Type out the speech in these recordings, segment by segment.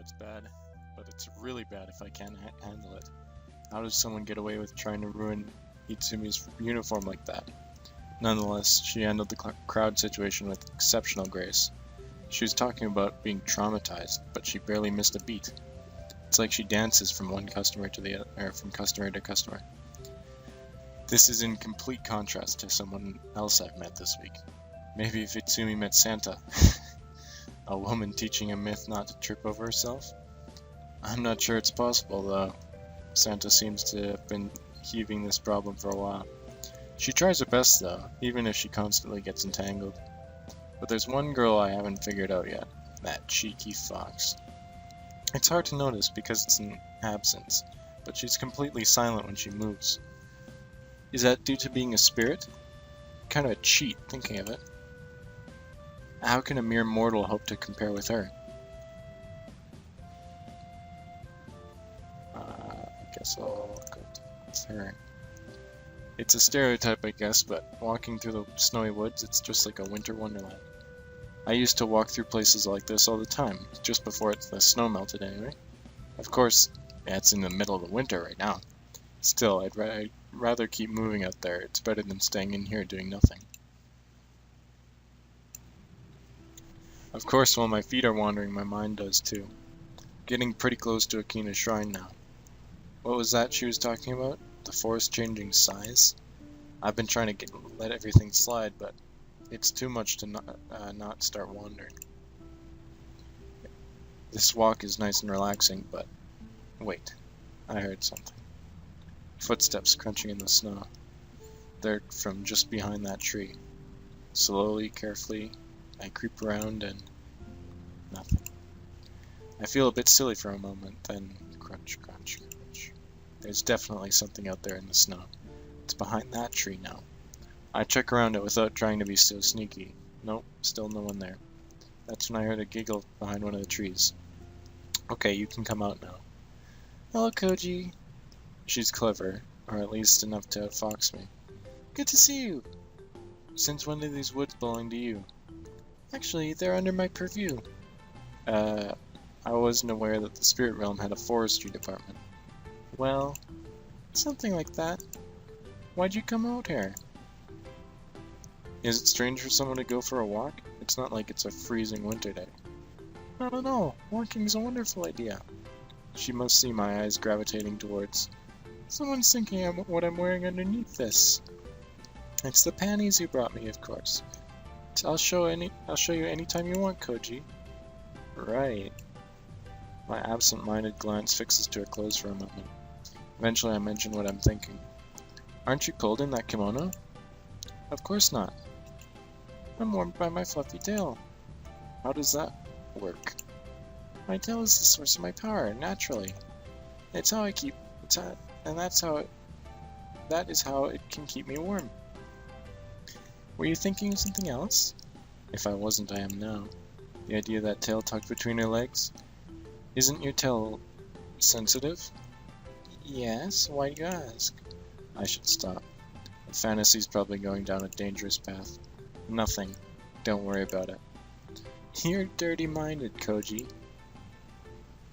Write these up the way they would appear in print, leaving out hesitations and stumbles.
it's bad, but it's really bad if I can't handle it. How does someone get away with trying to ruin Itsumi's uniform like that? Nonetheless, she handled the crowd situation with exceptional grace. She was talking about being traumatized, but she barely missed a beat. It's like she dances from one customer to the other, or from customer to customer. This is in complete contrast to someone else I've met this week. Maybe if Itsumi met Santa. A woman teaching a myth not to trip over herself? I'm not sure it's possible, though. Santa seems to have been heaving this problem for a while. She tries her best, though, even if she constantly gets entangled. But there's one girl I haven't figured out yet. That cheeky fox. It's hard to notice because it's an absence, but she's completely silent when she moves. Is that due to being a spirit? Kind of a cheat, thinking of it. How can a mere mortal hope to compare with her? I guess I'll go with her. It's a stereotype, I guess, but walking through the snowy woods, it's just like a winter wonderland. I used to walk through places like this all the time, just before the snow melted anyway. Of course, it's in the middle of the winter right now. Still, I'd rather keep moving out there. It's better than staying in here doing nothing. Of course, while my feet are wandering, my mind does too. Getting pretty close to Akina's shrine now. What was that she was talking about? The forest changing size? I've been trying to let everything slide, but it's too much to not start wandering. This walk is nice and relaxing, but wait, I heard something. Footsteps crunching in the snow. They're from just behind that tree. Slowly, carefully, I creep around and nothing. I feel a bit silly for a moment, then crunch, crunch, crunch. There's definitely something out there in the snow. It's behind that tree now. I check around it without trying to be so sneaky. Nope, still no one there. That's when I heard a giggle behind one of the trees. Okay, you can come out now. Hello, Koji. She's clever, or at least enough to outfox me. Good to see you. Since when did these woods belong to you? Actually, they're under my purview. I wasn't aware that the spirit realm had a forestry department. Well, something like that. Why'd you come out here? Is it strange for someone to go for a walk? It's not like it's a freezing winter day. Not at all. Walking's a wonderful idea. She must see my eyes gravitating towards. Someone's thinking of what I'm wearing underneath this. It's the panties you brought me, of course. I'll show you anytime you want, Koji. Right. My absent-minded glance fixes to her clothes for a moment. Eventually I mention what I'm thinking. Aren't you cold in that kimono? Of course not. I'm warmed by my fluffy tail. How does that work? My tail is the source of my power, naturally. It's how I keep... that is how it can keep me warm. Were you thinking of something else? If I wasn't, I am now. The idea of that tail tucked between her legs? Isn't your tail sensitive? Yes, why do you ask? I should stop. The fantasy's probably going down a dangerous path. Nothing. Don't worry about it. You're dirty-minded, Koji.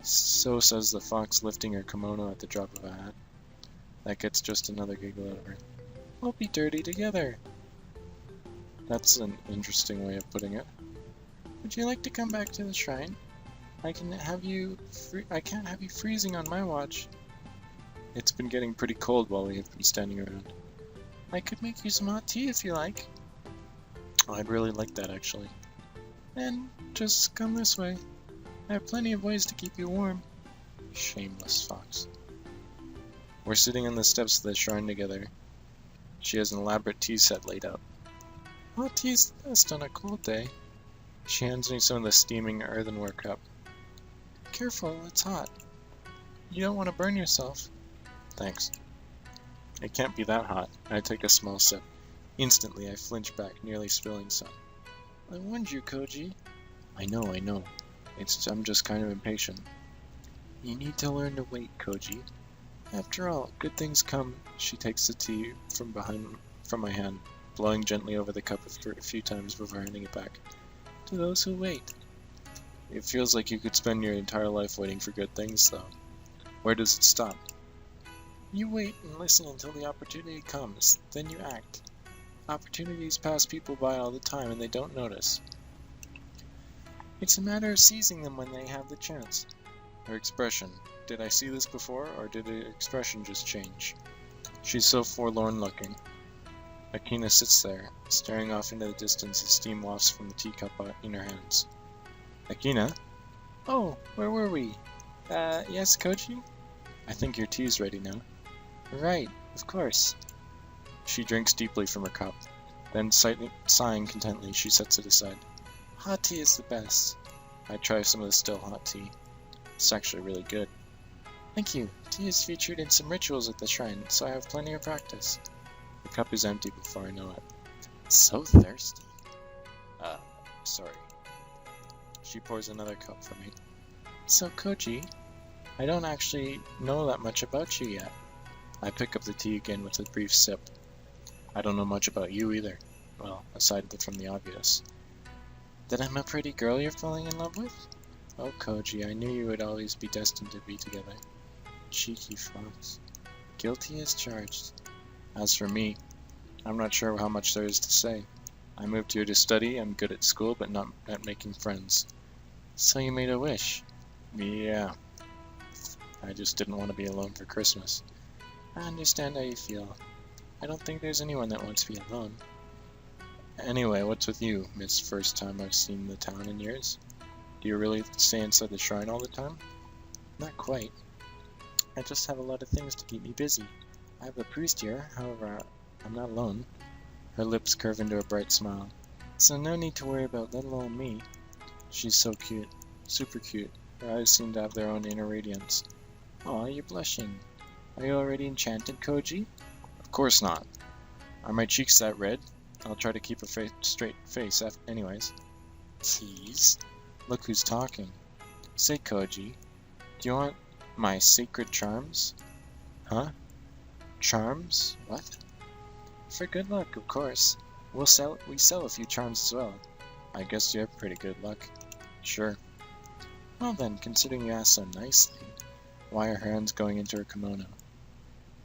So says the fox, lifting her kimono at the drop of a hat. That gets just another giggle out of her. We'll be dirty together. That's an interesting way of putting it. Would you like to come back to the shrine? I can't have you freezing on my watch. It's been getting pretty cold while we have been standing around. I could make you some hot tea if you like. Oh, I'd really like that, actually. Then just come this way. I have plenty of ways to keep you warm. Shameless fox. We're sitting on the steps of the shrine together. She has an elaborate tea set laid out. Hot tea's the best on a cold day. She hands me some of the steaming earthenware cup. Careful, it's hot. You don't want to burn yourself. Thanks. It can't be that hot. I take a small sip. Instantly, I flinch back, nearly spilling some. I warned you, Koji. I know. I'm just kind of impatient. You need to learn to wait, Koji. After all, good things come. She takes the tea from my hand, blowing gently over the cup a few times before handing it back. To those who wait. It feels like you could spend your entire life waiting for good things, though. Where does it stop? You wait and listen until the opportunity comes, then you act. Opportunities pass people by all the time and they don't notice. It's a matter of seizing them when they have the chance. Her expression. Did I see this before, or did her expression just change? She's so forlorn looking. Akina sits there, staring off into the distance as steam wafts from the teacup in her hands. Akina? Oh, where were we? Yes, Koji? I think your tea's ready now. Right, of course. She drinks deeply from her cup. Then, sighing contentedly, she sets it aside. Hot tea is the best. I try some of the still hot tea. It's actually really good. Thank you. Tea is featured in some rituals at the shrine, so I have plenty of practice. The cup is empty before I know it. So thirsty. Sorry. She pours another cup for me. So, Koji, I don't actually know that much about you yet. I pick up the tea again with a brief sip. I don't know much about you either. Well, aside from the obvious. That I'm a pretty girl you're falling in love with? Oh, Koji, I knew you would always be destined to be together. Cheeky fox. Guilty as charged. As for me, I'm not sure how much there is to say. I moved here to study, I'm good at school, but not at making friends. So you made a wish? Yeah. I just didn't want to be alone for Christmas. I understand how you feel. I don't think there's anyone that wants to be alone. Anyway, what's with you, Miss First Time I've seen the town in years? Do you really stay inside the shrine all the time? Not quite. I just have a lot of things to keep me busy. I have a priest here, however, I'm not alone. Her lips curve into a bright smile. So no need to worry about let alone me. She's so cute. Super cute. Her eyes seem to have their own inner radiance. Aw, you're blushing. Are you already enchanted, Koji? Of course not. Are my cheeks that red? I'll try to keep a straight face anyways. Tease? Look who's talking. Say, Koji, do you want my sacred charms? Huh? Charms? What? For good luck, of course. We sell a few charms as well. I guess you have pretty good luck. Sure. Well then, considering you asked so nicely, why are her hands going into her kimono?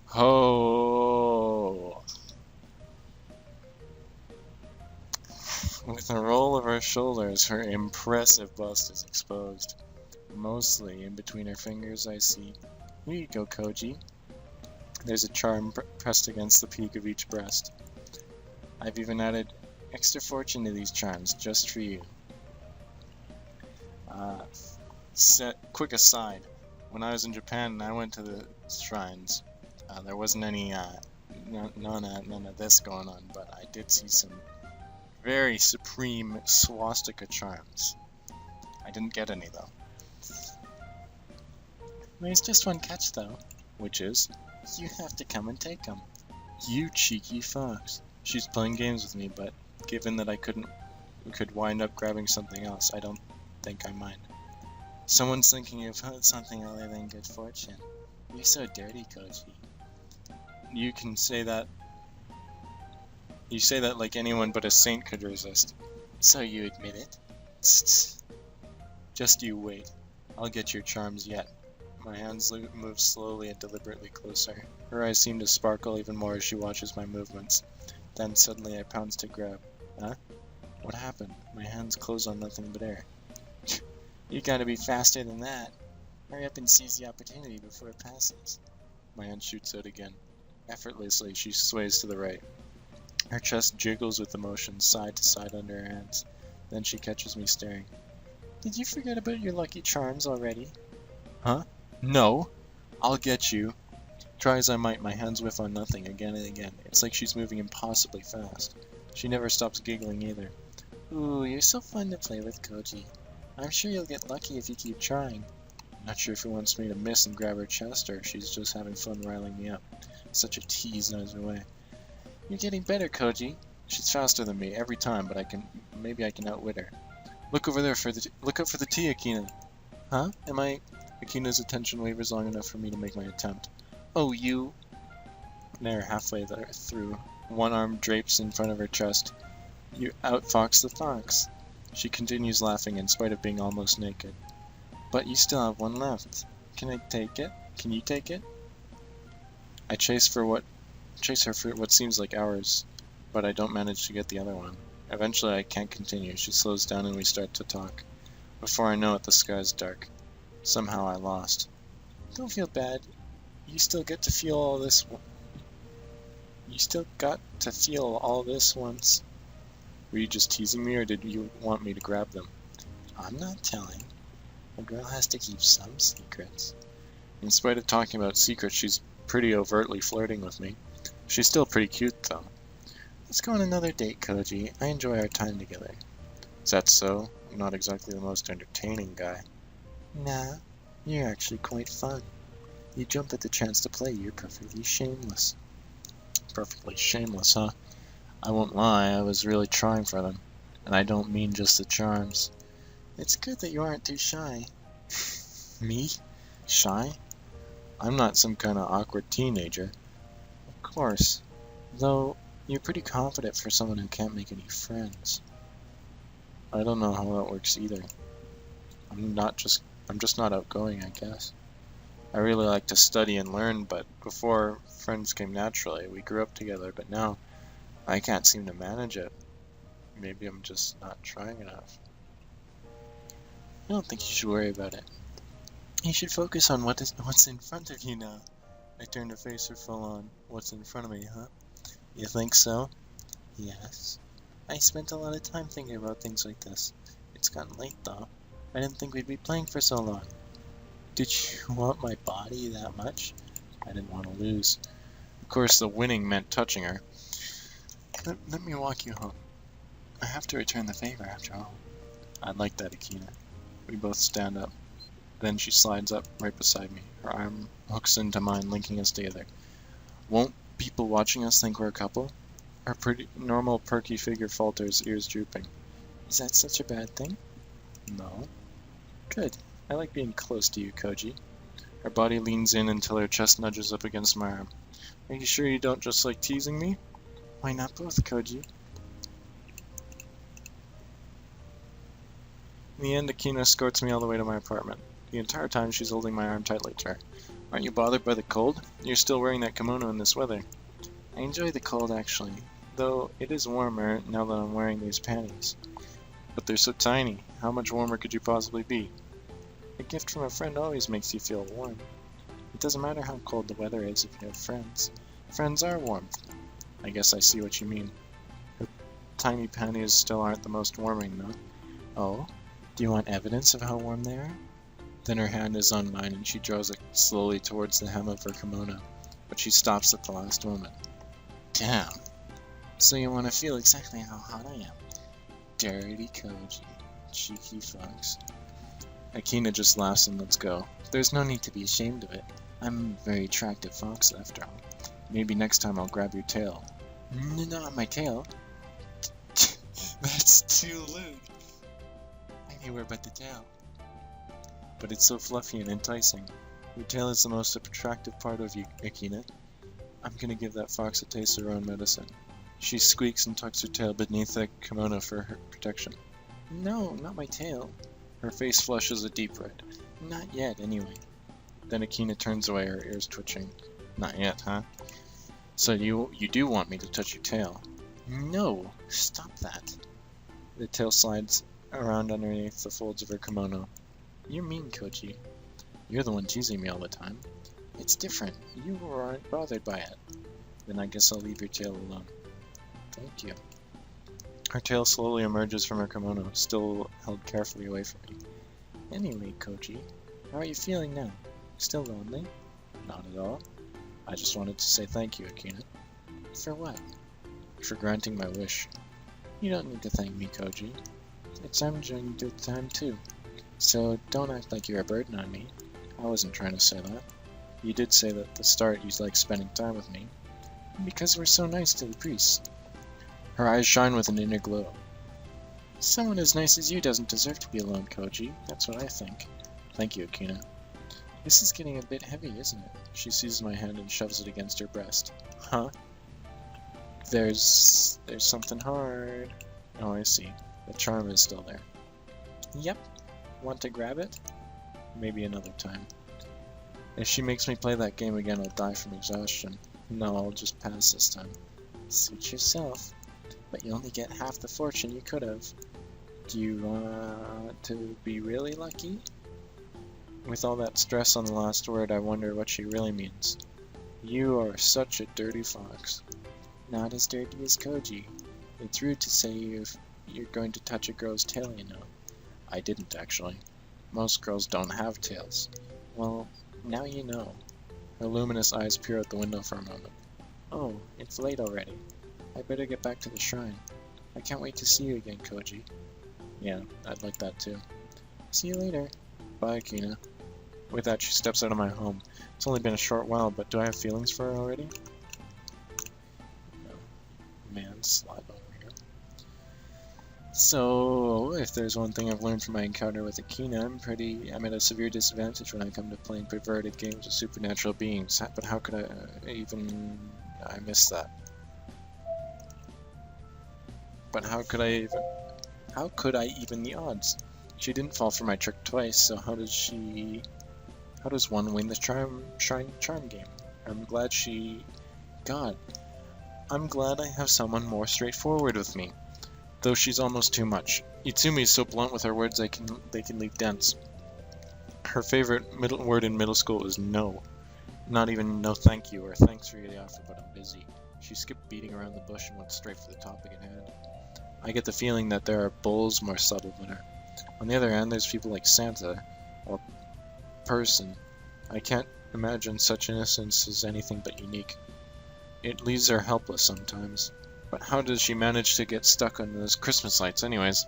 Ho! With a roll of her shoulders, her impressive bust is exposed. Mostly in between her fingers, I see. Here you go, Koji. There's a charm pressed against the peak of each breast. I've even added extra fortune to these charms just for you. Quick aside. When I was in Japan and I went to the shrines, there wasn't any none of this going on, but I did see some very supreme swastika charms. I didn't get any though. There's just one catch though, which is, you have to come and take them. You cheeky fox. She's playing games with me, but given that I could wind up grabbing something else, I don't think I mind. Someone's thinking of something other than good fortune. You're so dirty, Koji. You can say that. You say that like anyone but a saint could resist. So you admit it? Tsk. Just you wait. I'll get your charms yet. My hands move slowly and deliberately closer. Her eyes seem to sparkle even more as she watches my movements. Then suddenly I pounce to grab. Huh? What happened? My hands close on nothing but air. You gotta be faster than that. Hurry up and seize the opportunity before it passes. My hand shoots out again. Effortlessly, she sways to the right. Her chest jiggles with emotion, side to side under her hands. Then she catches me staring. Did you forget about your lucky charms already? Huh? No! I'll get you. Try as I might, my hands whiff on nothing again and again. It's like she's moving impossibly fast. She never stops giggling either. Ooh, you're so fun to play with, Koji. I'm sure you'll get lucky if you keep trying. I'm not sure if he wants me to miss and grab her chest, or if she's just having fun riling me up. Such a tease knows her way. You're getting better, Koji. She's faster than me every time, but maybe I can outwit her. Look over there look out for the tea, Akina. Huh? Akina's attention wavers long enough for me to make my attempt. Oh, you... There, halfway through. One arm drapes in front of her chest. You outfox the fox. She continues laughing in spite of being almost naked. But you still have one left. Can I take it? Can you take it? I chase her for what seems like hours, but I don't manage to get the other one. Eventually I can't continue. She slows down and we start to talk. Before I know it, the sky's dark. Somehow I lost. Don't feel bad. You still get to feel all this. You still got to feel all this once. Were you just teasing me, or did you want me to grab them? I'm not telling. A girl has to keep some secrets. In spite of talking about secrets, she's pretty overtly flirting with me. She's still pretty cute, though. Let's go on another date, Koji. I enjoy our time together. Is that so? I'm not exactly the most entertaining guy. Nah, you're actually quite fun. You jump at the chance to play. You're perfectly shameless. Perfectly shameless, huh? I won't lie, I was really trying for them. And I don't mean just the charms. It's good that you aren't too shy. Me? Shy? I'm not some kind of awkward teenager. Of course. Though, you're pretty confident for someone who can't make any friends. I don't know how that works either. I'm just not outgoing, I guess. I really like to study and learn, but before, friends came naturally. We grew up together, but now, I can't seem to manage it. Maybe I'm just not trying enough. I don't think you should worry about it. You should focus on what's in front of you now. I turned to face her full on. What's in front of me, huh? You think so? Yes. I spent a lot of time thinking about things like this. It's gotten late, though. I didn't think we'd be playing for so long. Did you want my body that much? I didn't want to lose. Of course, the winning meant touching her. Let me walk you home. I have to return the favor after all. I'd like that, Akina. We both stand up. Then she slides up right beside me. Her arm hooks into mine, linking us together. Won't people watching us think we're a couple? Her pretty normal perky figure falters, ears drooping. Is that such a bad thing? No. Good. I like being close to you, Koji. Her body leans in until her chest nudges up against my arm. Are you sure you don't just like teasing me? Why not both, Koji? In the end, Akina escorts me all the way to my apartment. The entire time she's holding my arm tightly to her. Aren't you bothered by the cold? You're still wearing that kimono in this weather. I enjoy the cold, actually. Though it is warmer now that I'm wearing these panties. But they're so tiny. How much warmer could you possibly be? A gift from a friend always makes you feel warm. It doesn't matter how cold the weather is if you have friends. Friends are warmth. I guess I see what you mean. Her tiny panties still aren't the most warming, though. Oh? Do you want evidence of how warm they are? Then her hand is on mine and she draws it slowly towards the hem of her kimono, but she stops at the last moment. Damn. So you want to feel exactly how hot I am. Dirty Koji. Cheeky fox. Akina just laughs and lets go. There's no need to be ashamed of it. I'm a very attractive fox after all. Maybe next time I'll grab your tail. Not my tail. That's too lewd. Anywhere but the tail. But it's so fluffy and enticing. Your tail is the most attractive part of you, Akina. I'm gonna give that fox a taste of her own medicine. She squeaks and tucks her tail beneath the kimono for her protection. No, not my tail. Her face flushes a deep red. Not yet, anyway. Then Akina turns away, her ears twitching. Not yet, huh? So you do want me to touch your tail? No! Stop that. The tail slides around underneath the folds of her kimono. You're mean, Koji. You're the one teasing me all the time. It's different. You aren't bothered by it. Then I guess I'll leave your tail alone. Thank you. Her tail slowly emerges from her kimono, still held carefully away from me. Anyway, Koji, how are you feeling now? Still lonely? Not at all. I just wanted to say thank you, Akina. For what? For granting my wish. You don't need to thank me, Koji. I'm enjoying the time too. So don't act like you're a burden on me. I wasn't trying to say that. You did say that at the start you liked spending time with me. Because we're so nice to the priest. Her eyes shine with an inner glow. Someone as nice as you doesn't deserve to be alone, Koji. That's what I think. Thank you, Akina. This is getting a bit heavy, isn't it? She seizes my hand and shoves it against her breast. Huh? There's something hard. Oh, I see. The charm is still there. Yep. Want to grab it? Maybe another time. If she makes me play that game again, I'll die from exhaustion. No, I'll just pass this time. Suit yourself. But you only get half the fortune you could have. Do you want to be really lucky? With all that stress on the last word, I wonder what she really means. You are such a dirty fox. Not as dirty as Koji. It's rude to say you're going to touch a girl's tail, you know. I didn't, actually. Most girls don't have tails. Well, now you know. Her luminous eyes peer out the window for a moment. Oh, it's late already. I better get back to the shrine. I can't wait to see you again, Koji. Yeah, I'd like that too. See you later. Bye, Kina. With that, she steps out of my home. It's only been a short while, but do I have feelings for her already? No. Man, slut over here. So, if there's one thing I've learned from my encounter with Akina, I'm at a severe disadvantage when I come to playing perverted games with supernatural beings. But how could I missed that. But how could I even the odds? She didn't fall for my trick twice, so how does one win the charm game? I'm glad I have someone more straightforward with me. Though she's almost too much. Itsumi is so blunt with her words they can leave dents. Her favorite word in middle school was no. Not even no thank you or thanks for the offer, but I'm busy. She skipped beating around the bush and went straight for the topic at hand. I get the feeling that there are bulls more subtle than her. On the other hand, there's people like Santa, or Person. I can't imagine such innocence as anything but unique. It leaves her helpless sometimes. But how does she manage to get stuck on those Christmas lights anyways?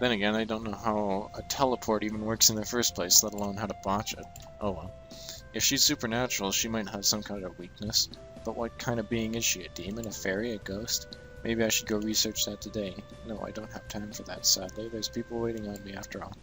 Then again, I don't know how a teleport even works in the first place, let alone how to botch it. Oh well. If she's supernatural, she might have some kind of weakness. But what kind of being is she? A demon? A fairy? A ghost? Maybe I should go research that today. No, I don't have time for that, sadly. There's people waiting on me after all.